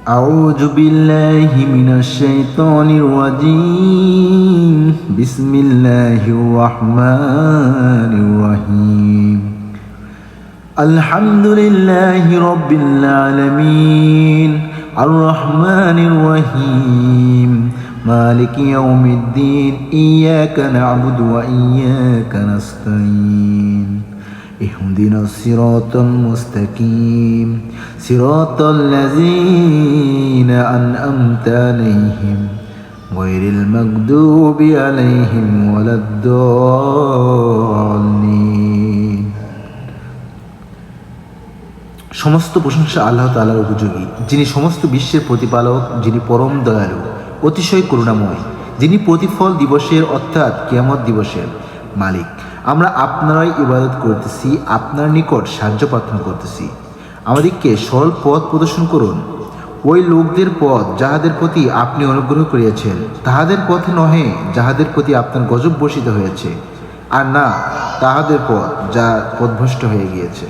أعوذ بالله من الشيطان الرجيم بسم الله الرحمن الرحيم الحمد لله رب العالمين الرحمن الرحيم مالك يوم الدين إياك نعبد وإياك نستعين اهدنا الصراط المستقيم صراط الذين أنعمت عليهم غير المغضوب عليهم ولا الضالين। সমস্ত প্রশংসা আল্লাহ তাআলার উপযোগী, যিনি সমস্ত বিশ্বের প্রতিপালক, যিনি পরম দয়ালু, অতিশয় করুণাময়, যিনি প্রতিফল দিবসের অর্থাৎ কিয়ামত দিবসের মালিক। আমরা আপনারাই ইবাদত করতেছি, আপনার নিকট সাহায্য প্রার্থনা করতেছি। আমাদেরকে সরল পথ প্রদর্শন করুন, ওই লোকদের পথ যাহাদের প্রতি আপনি অনুগ্রহ করিয়াছেন, তাহাদের পথে নহে যাহাদের প্রতি আপনার গজব বর্ষিত হয়েছে, আর না তাহাদের পথ যা পথভ্রষ্ট হয়ে গিয়েছে।